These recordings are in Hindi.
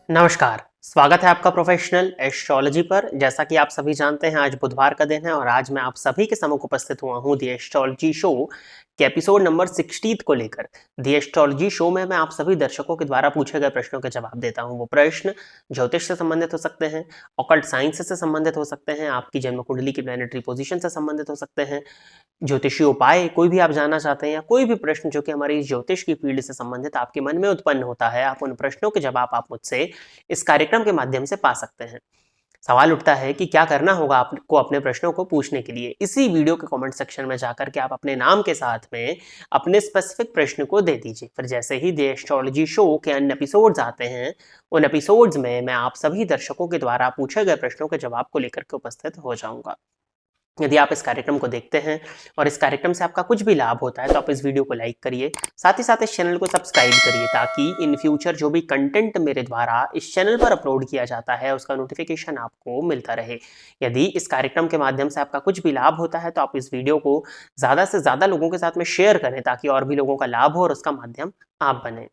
नमस्कार, स्वागत है आपका प्रोफेशनल एस्ट्रोलॉजी पर। जैसा कि आप सभी जानते हैं, आज बुधवार का दिन है और आज मैं आप सभी के सम्मुख उपस्थित हुआ हूँ दी एस्ट्रोलॉजी शो के एपिसोड नंबर 60 को लेकर। दी एस्ट्रोलॉजी शो में मैं आप सभी दर्शकों के द्वारा पूछे गए प्रश्नों के जवाब देता हूँ। वो प्रश्न ज्योतिष से संबंधित हो सकते हैं, ऑकल्ट साइंस से संबंधित हो सकते हैं, आपकी जन्म कुंडली की प्लैनेटरी पोजीशन से संबंधित हो सकते हैं, ज्योतिषीय उपाय कोई भी आप जानना चाहते हैं या कोई भी प्रश्न जो कि हमारी ज्योतिष की फील्ड से संबंधित आपके मन में उत्पन्न होता है, आप उन प्रश्नों के जवाब आप मुझसे इस कार्यक्रम के माध्यम से पा सकते हैं। सवाल उठता है कि क्या करना होगा आपको अपने प्रश्नों को पूछने के लिए। इसी वीडियो के कमेंट सेक्शन में जाकर के आप अपने नाम के साथ में अपने स्पेसिफिक प्रश्न को दे दीजिए। फिर जैसे ही द एस्ट्रोलॉजी शो के अन्य एपिसोड्स आते हैं, उन एपिसोड्स में मैं आप सभी दर्शकों के द्वारा पूछे गए प्रश्नों के जवाब को लेकर के उपस्थित हो जाऊंगा। यदि आप इस कार्यक्रम को देखते हैं और इस कार्यक्रम से आपका कुछ भी लाभ होता है तो आप इस वीडियो को लाइक करिए, साथ ही साथ इस चैनल को सब्सक्राइब करिए ताकि इन फ्यूचर जो भी कंटेंट मेरे द्वारा इस चैनल पर अपलोड किया जाता है उसका नोटिफिकेशन आपको मिलता रहे। यदि इस कार्यक्रम के माध्यम से आपका कुछ भी लाभ होता है तो आप इस वीडियो को ज़्यादा से ज़्यादा लोगों के साथ में शेयर करें ताकि और भी लोगों का लाभ हो और उसका माध्यम आप बने।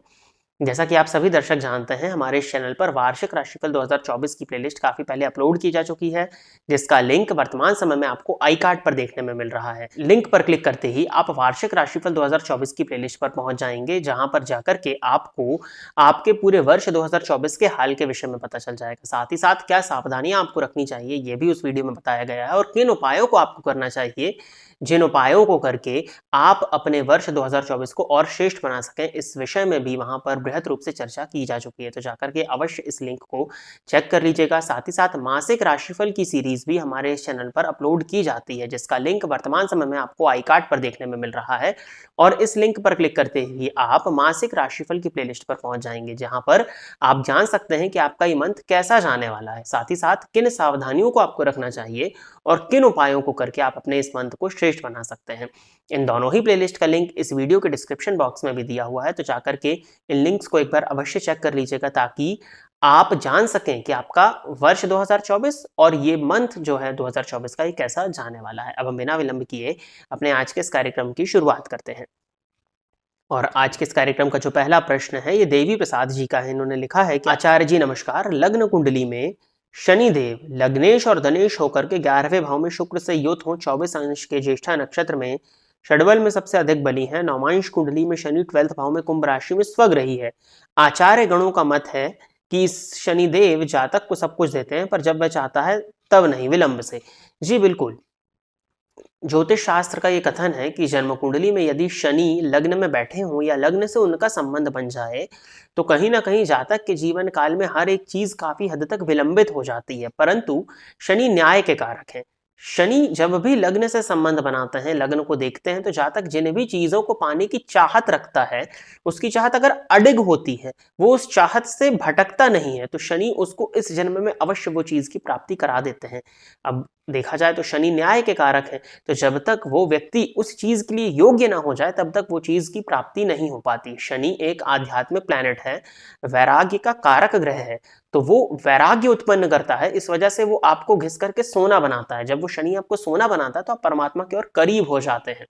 जैसा कि आप सभी दर्शक जानते हैं, हमारे इस चैनल पर वार्षिक राशिफल 2024 की प्लेलिस्ट काफी पहले अपलोड की जा चुकी है, जिसका लिंक वर्तमान समय में आपको आई कार्ड पर देखने में मिल रहा है। लिंक पर क्लिक करते ही आप वार्षिक राशिफल 2024 की प्लेलिस्ट पर पहुंच जाएंगे, जहां पर जाकर के आपको आपके पूरे वर्ष 2024 के हाल के विषय में पता चल जाएगा। साथ ही साथ क्या सावधानियां आपको रखनी चाहिए ये भी उस वीडियो में बताया गया है और किन उपायों को आपको करना चाहिए, जिन उपायों को करके आप अपने वर्ष 2024 को और श्रेष्ठ बना सकें, इस विषय में भी वहां पर बृहद रूप से चर्चा की जा चुकी है। तो जाकर के अवश्य इस लिंक को चेक कर लीजिएगा। साथ ही साथ मासिक राशिफल की सीरीज भी हमारे इस चैनल पर अपलोड की जाती है, जिसका लिंक वर्तमान समय में आपको आई कार्ड पर देखने में मिल रहा है और इस लिंक पर क्लिक करते ही आप मासिक राशिफल की प्लेलिस्ट पर पहुंच जाएंगे, जहां पर आप जान सकते हैं कि आपका ये मंथ कैसा जाने वाला है, साथ ही साथ किन सावधानियों को आपको रखना चाहिए और किन उपायों को करके आप अपने इस मंथ को श्रेष्ठ बना सकते हैं। इन दोनों ही प्लेलिस्ट का लिंक इस वीडियो के डिस्क्रिप्शन बॉक्स में भी दिया हुआ है, तो जाकर के इन लिंक्स को एक बार अवश्य चेक कर लीजिएगा ताकि आप जान सकें कि आपका वर्ष 2024 और ये मंथ जो है 2024 का ये कैसा जाने वाला है। अब हम बिना विलंब किए अपने आज के इस कार्यक्रम की शुरुआत करते हैं और आज के इस कार्यक्रम का जो पहला प्रश्न है ये देवी प्रसाद जी का है। इन्होंने लिखा है कि आचार्य जी नमस्कार, लग्न कुंडली में शनिदेव लग्नेश और धनेश होकर के 11वें भाव में शुक्र से युत हो 24 अंश के ज्येष्ठा नक्षत्र में षडबल में सबसे अधिक बली है। नवमांश कुंडली में शनि 12वें भाव में कुंभ राशि में स्वग्रही है। आचार्य गणों का मत है कि शनिदेव जातक को सब कुछ देते हैं पर जब वह चाहता है तब नहीं, विलंब से। जी बिल्कुल, ज्योतिष शास्त्र का ये कथन है कि जन्म कुंडली में यदि शनि लग्न में बैठे हों या लग्न से उनका संबंध बन जाए तो कहीं ना कहीं जातक के जीवन काल में हर एक चीज काफी हद तक विलंबित हो जाती है। परंतु शनि न्याय के कारक हैं। शनि जब भी लग्न से संबंध बनाते हैं, लग्न को देखते हैं, तो जातक जिन भी चीजों को पाने की चाहत रखता है, उसकी चाहत अगर अडिग होती है, वो उस चाहत से भटकता नहीं है, तो शनि उसको इस जन्म में अवश्य वो चीज की प्राप्ति करा देते हैं। अब देखा जाए तो शनि न्याय के कारक है, तो जब तक वो व्यक्ति उस चीज के लिए योग्य ना हो जाए तब तक वो चीज की प्राप्ति नहीं हो पाती। शनि एक आध्यात्मिक प्लैनेट है, वैराग्य का कारक ग्रह है, तो वो वैराग्य उत्पन्न करता है। इस वजह से वो आपको घिस करके सोना बनाता है। जब वो शनि आपको सोना बनाता है तो आप परमात्मा की ओर करीब हो जाते हैं,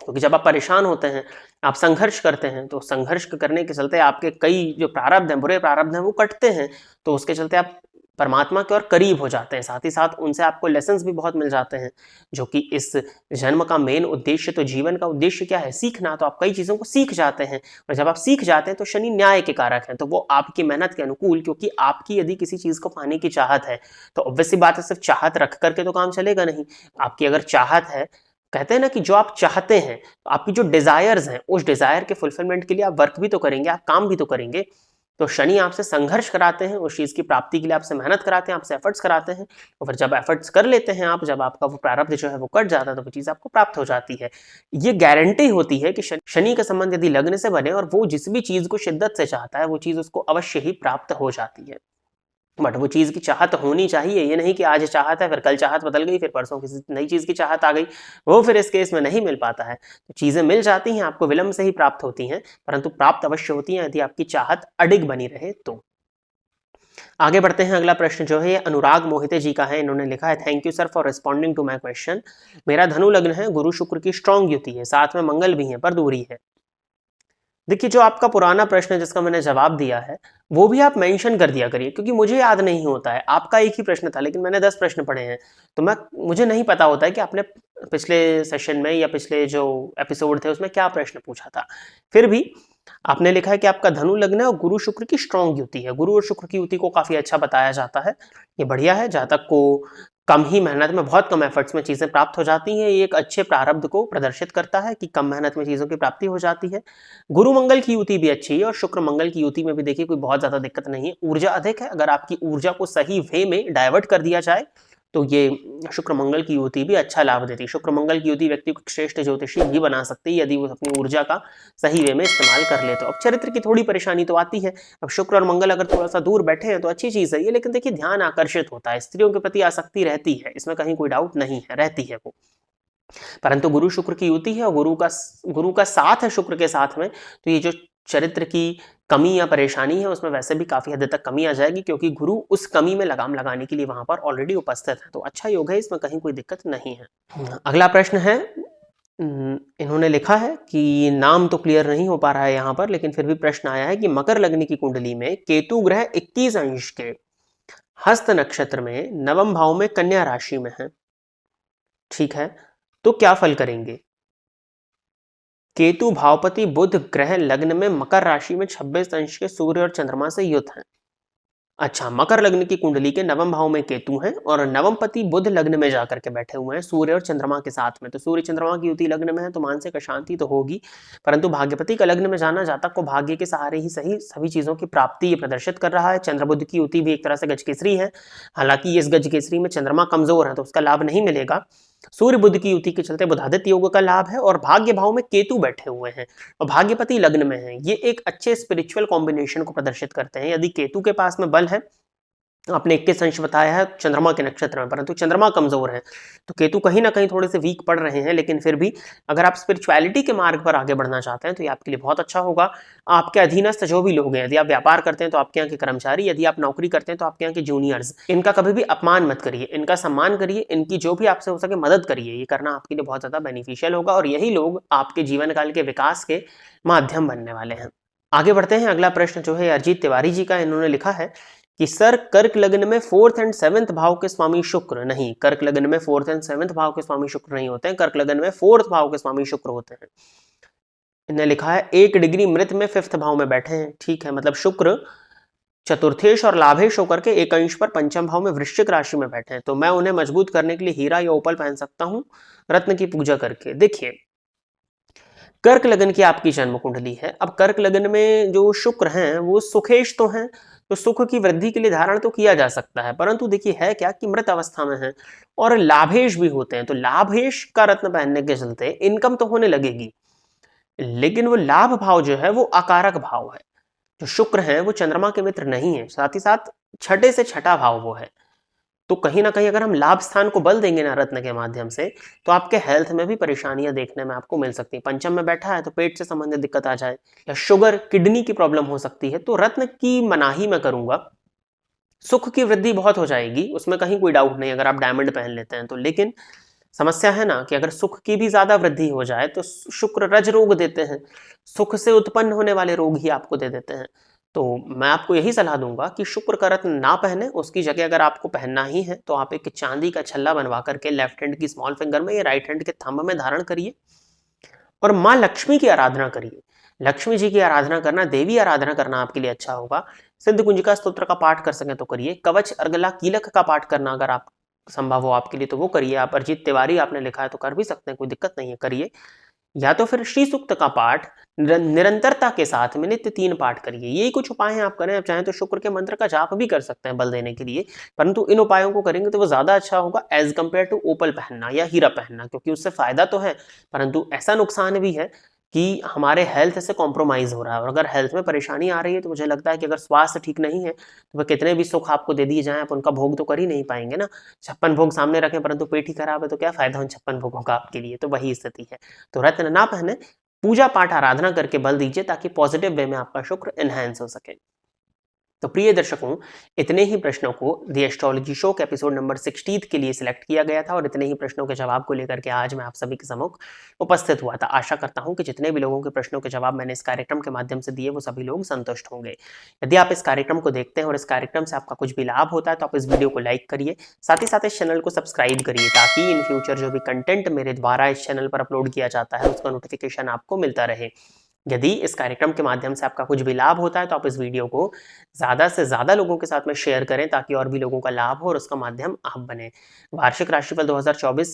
क्योंकि जब आप परेशान होते हैं, आप संघर्ष करते हैं, तो संघर्ष करने के चलते आपके कई जो प्रारब्ध हैं, बुरे प्रारब्ध हैं, वो कटते हैं, तो उसके चलते आप परमात्मा के ओर करीब हो जाते हैं। साथ ही साथ उनसे आपको लेसन्स भी बहुत मिल जाते हैं, जो कि इस जन्म का मेन उद्देश्य, तो जीवन का उद्देश्य क्या है, सीखना। तो आप कई चीज़ों को सीख जाते हैं और जब आप सीख जाते हैं तो शनि न्याय के कारक हैं, तो वो आपकी मेहनत के अनुकूल, क्योंकि आपकी यदि किसी चीज़ को पाने की चाहत है तो ऑब्वियस सी बात है, सिर्फ चाहत रख करके तो काम चलेगा नहीं। आपकी अगर चाहत है, कहते हैं ना कि जो आप चाहते हैं, तो आपकी जो डिजायर्स हैं, उस डिजायर के फुलफिलमेंट के लिए आप वर्क भी तो करेंगे, आप काम भी तो करेंगे। तो शनि आपसे संघर्ष कराते हैं, उस चीज की प्राप्ति के लिए आपसे मेहनत कराते हैं, आपसे एफर्ट्स कराते हैं, और फिर जब एफर्ट्स कर लेते हैं आप, जब आपका वो प्रारब्ध जो है वो कट जाता है, तो वो चीज आपको प्राप्त हो जाती है। ये गारंटी होती है कि शनि का संबंध यदि लग्न से बने और वो जिस भी चीज को शिद्दत से चाहता है, वो चीज उसको अवश्य ही प्राप्त हो जाती है। बट वो चीज़ की चाहत होनी चाहिए, ये नहीं कि आज चाहत है फिर कल चाहत बदल गई, फिर परसों किसी नई चीज़ की चाहत आ गई, वो फिर इस केस में नहीं मिल पाता है। तो चीज़ें मिल जाती हैं, आपको विलंब से ही प्राप्त होती हैं, परंतु प्राप्त अवश्य होती हैं यदि आपकी चाहत अडिग बनी रहे तो। आगे बढ़ते हैं। अगला प्रश्न जो है ये अनुराग मोहिते जी का है। इन्होंने लिखा है, thank you sir for responding to my question. मेरा धनु लग्न है, गुरु शुक्र की स्ट्रॉन्ग युति है, साथ में मंगल भी है पर दूरी है। देखिए, जो आपका पुराना प्रश्न है जिसका मैंने जवाब दिया है, वो भी आप मेंशन कर दिया करिए, क्योंकि मुझे याद नहीं होता है। आपका एक ही प्रश्न था, लेकिन मैंने 10 प्रश्न पढ़े हैं, तो मुझे नहीं पता होता है कि आपने पिछले सेशन में या पिछले जो एपिसोड थे उसमें क्या प्रश्न पूछा था। फिर भी आपने लिखा है कि आपका धनु लग्न है और गुरु शुक्र की स्ट्रॉन्ग युति है। गुरु और शुक्र की युति को काफी अच्छा बताया जाता है, ये बढ़िया है। जातक को कम ही मेहनत में, बहुत कम एफर्ट्स में चीजें प्राप्त हो जाती हैं। ये एक अच्छे प्रारब्ध को प्रदर्शित करता है कि कम मेहनत में चीजों की प्राप्ति हो जाती है। गुरु मंगल की युति भी अच्छी है और शुक्र मंगल की युति में भी देखिए कोई बहुत ज्यादा दिक्कत नहीं है। ऊर्जा अधिक है, अगर आपकी ऊर्जा को सही वे में डाइवर्ट कर दिया जाए तो ये शुक्र मंगल की युति भी अच्छा लाभ देती है। शुक्र मंगल की युति व्यक्ति को श्रेष्ठ ज्योतिषी भी बना सकती है यदि वो अपनी ऊर्जा का सही वे में इस्तेमाल कर ले तो। अब चरित्र की थोड़ी परेशानी तो आती है। अब शुक्र और मंगल अगर थोड़ा सा दूर बैठे हैं तो अच्छी चीज है ये, लेकिन देखिए ध्यान आकर्षित होता है, स्त्रियों के प्रति आसक्ति रहती है, इसमें कहीं कोई डाउट नहीं है, रहती है वो। परंतु गुरु शुक्र की युति है और गुरु का साथ है शुक्र के साथ में, तो ये जो चरित्र की कमी या परेशानी है उसमें वैसे भी काफी हद तक कमी आ जाएगी, क्योंकि गुरु उस कमी में लगाम लगाने के लिए वहां पर ऑलरेडी उपस्थित है। तो अच्छा योग है, इसमें कहीं कोई दिक्कत नहीं है। अगला प्रश्न है, इन्होंने लिखा है कि नाम तो क्लियर नहीं हो पा रहा है यहाँ पर, लेकिन फिर भी प्रश्न आया है कि मकर लग्न की कुंडली में केतु ग्रह 21 अंश के हस्त नक्षत्र में नवम भाव में कन्या राशि में है, ठीक है, तो क्या फल करेंगे। केतु भावपति बुध ग्रह लग्न में मकर राशि में 26 अंश के सूर्य और चंद्रमा से युत हैं। अच्छा, मकर लग्न की कुंडली के नवम भाव में केतु हैं और नवम पति बुध लग्न में जाकर के बैठे हुए हैं सूर्य और चंद्रमा के साथ में। तो सूर्य चंद्रमा की युति लग्न में है तो मानसिक अशांति तो होगी, परंतु भाग्यपति का लग्न में जाना जातक को भाग्य के सहारे ही सही सभी चीजों की प्राप्ति ये प्रदर्शित कर रहा है। चंद्र बुध की युति भी एक तरह से गजकेसरी है, हालांकि इस गजकेसरी में चंद्रमा कमजोर है तो उसका लाभ नहीं मिलेगा। सूर्य बुध की युति के चलते बुधादित्य योग का लाभ है और भाग्य भाव में केतु बैठे हुए हैं और भाग्यपति लग्न में है। ये एक अच्छे स्पिरिचुअल कॉम्बिनेशन को प्रदर्शित करते हैं। यदि केतु के पास में बल है, आपने 21 अंश बताया है चंद्रमा के नक्षत्र में, परंतु चंद्रमा कमजोर है तो केतु कहीं ना कहीं थोड़े से वीक पड़ रहे हैं, लेकिन फिर भी अगर आप स्पिरिचुअलिटी के मार्ग पर आगे बढ़ना चाहते हैं तो ये आपके लिए बहुत अच्छा होगा। आपके अधीनस्थ जो भी लोग हैं, यदि आप व्यापार करते हैं तो आपके यहाँ के कर्मचारी, यदि आप नौकरी करते हैं तो आपके यहाँ के जूनियर्स, इनका कभी भी अपमान मत करिए, इनका सम्मान करिए, इनकी जो भी आपसे हो सके मदद करिए। ये करना आपके लिए बहुत ज्यादा बेनिफिशियल होगा और यही लोग आपके जीवन काल के विकास के माध्यम बनने वाले हैं। आगे बढ़ते हैं। अगला प्रश्न जो है अरजीत तिवारी जी का, इन्होंने लिखा है कि सर कर्क लग्न में 4th एंड 7th भाव के स्वामी शुक्र, नहीं, कर्क लग्न में 4th एंड 7th भाव के स्वामी शुक्र नहीं होते हैं, कर्क लग्न में 4th भाव के स्वामी शुक्र होते हैं। इन्हें लिखा है 1 डिग्री मृत में 5th भाव में बैठे हैं, ठीक है, मतलब शुक्र चतुर्थेश और लाभेश होकर के एक अंश पर पंचम भाव में वृश्चिक राशि में बैठे हैं। तो मैं उन्हें मजबूत करने के लिए हीरा या ओपल पहन सकता हूं रत्न की पूजा करके। देखिए, कर्क लगन की आपकी जन्म कुंडली है। अब कर्क लगन में जो शुक्र हैं वो सुखेश तो हैं, तो सुख की वृद्धि के लिए धारण तो किया जा सकता है, परंतु देखिए है क्या कि मृत अवस्था में है और लाभेश भी होते हैं। तो लाभेश का रत्न पहनने के चलते इनकम तो होने लगेगी, लेकिन वो लाभ भाव जो है वो अकारक भाव है। जो शुक्र है वो चंद्रमा के मित्र नहीं है, साथ ही साथ छठे से छठा भाव वो है। तो कहीं ना कहीं अगर हम लाभ स्थान को बल देंगे ना रत्न के माध्यम से, तो आपके हेल्थ में भी परेशानियां देखने में आपको मिल सकती है। पंचम में बैठा है तो पेट से संबंधित दिक्कत आ जाए या शुगर किडनी की प्रॉब्लम हो सकती है, तो रत्न की मनाही मैं करूंगा। सुख की वृद्धि बहुत हो जाएगी, उसमें कहीं कोई डाउट नहीं अगर आप डायमंड पहन लेते हैं तो, लेकिन समस्या है ना कि अगर सुख की भी ज्यादा वृद्धि हो जाए तो शुक्र रज रोग देते हैं, सुख से उत्पन्न होने वाले रोग ही आपको दे देते हैं। तो मैं आपको यही सलाह दूंगा कि शुक्र का रत्न ना पहने, उसकी जगह अगर आपको पहनना ही है तो आप एक चांदी का छल्ला बनवा करके लेफ्ट हैंड की स्मॉल फिंगर में या राइट हैंड के थंब में धारण करिए और माँ लक्ष्मी की आराधना करिए। लक्ष्मी जी की आराधना करना, देवी आराधना करना आपके लिए अच्छा होगा। सिद्ध कुंजिका स्तोत्र का पाठ कर सकें तो करिए। कवच अर्गला कीलक का पाठ करना अगर आप संभव हो आपके लिए तो वो करिए। आप अरजीत तिवारी आपने लिखा है तो कर भी सकते हैं, कोई दिक्कत नहीं है, करिए। या तो फिर श्री सूक्त का पाठ निरंतरता के साथ में नित्य 3 पाठ करिए। यही कुछ उपाय हैं आप करें। आप चाहें तो शुक्र के मंत्र का जाप भी कर सकते हैं बल देने के लिए, परंतु इन उपायों को करेंगे तो वो ज्यादा अच्छा होगा एज कंपेयर टू ओपल पहनना या हीरा पहनना, क्योंकि उससे फायदा तो है परंतु ऐसा नुकसान भी है कि हमारे हेल्थ से कॉम्प्रोमाइज हो रहा है। और अगर हेल्थ में परेशानी आ रही है तो मुझे लगता है कि अगर स्वास्थ्य ठीक नहीं है तो वह कितने भी सुख आपको दे दिए जाएं, आप उनका भोग तो कर ही नहीं पाएंगे ना। 56 भोग सामने रखें परंतु पेट ही खराब है तो क्या फायदा उन 56 भोगों का आपके लिए। तो वही स्थिति है। तो रत्न ना पहने, पूजा पाठ आराधना करके बल दीजिए ताकि पॉजिटिव वे में आपका शुक्र एनहांस हो सके। तो प्रिय दर्शकों, इतने ही प्रश्नों को द एस्ट्रोलॉजी शो के एपिसोड नंबर 60 के लिए सिलेक्ट किया गया था और इतने ही प्रश्नों के जवाब को लेकर के आज मैं आप सभी के सम्मुख उपस्थित हुआ था। आशा करता हूं कि जितने भी लोगों के प्रश्नों के जवाब मैंने इस कार्यक्रम के माध्यम से दिए वो सभी लोग संतुष्ट होंगे। यदि आप इस कार्यक्रम को देखते हैं और इस कार्यक्रम से आपका कुछ भी लाभ होता है तो आप इस वीडियो को लाइक करिए, साथ ही साथ इस चैनल को सब्सक्राइब करिए ताकि इन फ्यूचर जो भी कंटेंट मेरे द्वारा इस चैनल पर अपलोड किया जाता है उसका नोटिफिकेशन आपको मिलता रहे। यदि इस कार्यक्रम के माध्यम से आपका कुछ भी लाभ होता है तो आप इस वीडियो को ज़्यादा से ज़्यादा लोगों के साथ में शेयर करें ताकि और भी लोगों का लाभ हो और उसका माध्यम आप बने। वार्षिक राशिफल 2024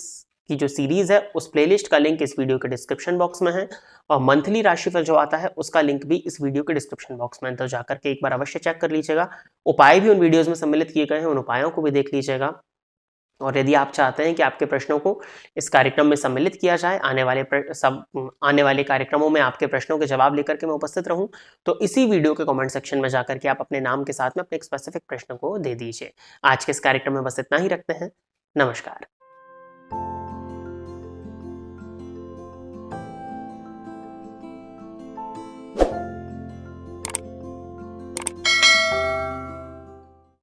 की जो सीरीज है उस प्लेलिस्ट का लिंक इस वीडियो के डिस्क्रिप्शन बॉक्स में है और मंथली राशिफल जो आता है उसका लिंक भी इस वीडियो के डिस्क्रिप्शन बॉक्स में है, तो जाकर के एक बार अवश्य चेक कर लीजिएगा। उपाय भी उन वीडियोज़ में सम्मिलित किए गए हैं, उन उपायों को भी देख लीजिएगा। और यदि आप चाहते हैं कि आपके प्रश्नों को इस कार्यक्रम में सम्मिलित किया जाए, आने वाले कार्यक्रमों में आपके प्रश्नों के जवाब लेकर के मैं उपस्थित रहूं, तो इसी वीडियो के कमेंट सेक्शन में जाकर के आप अपने नाम के साथ में अपने एक स्पेसिफिक प्रश्न को दे दीजिए। आज के इस कार्यक्रम में बस इतना ही रखते हैं। नमस्कार।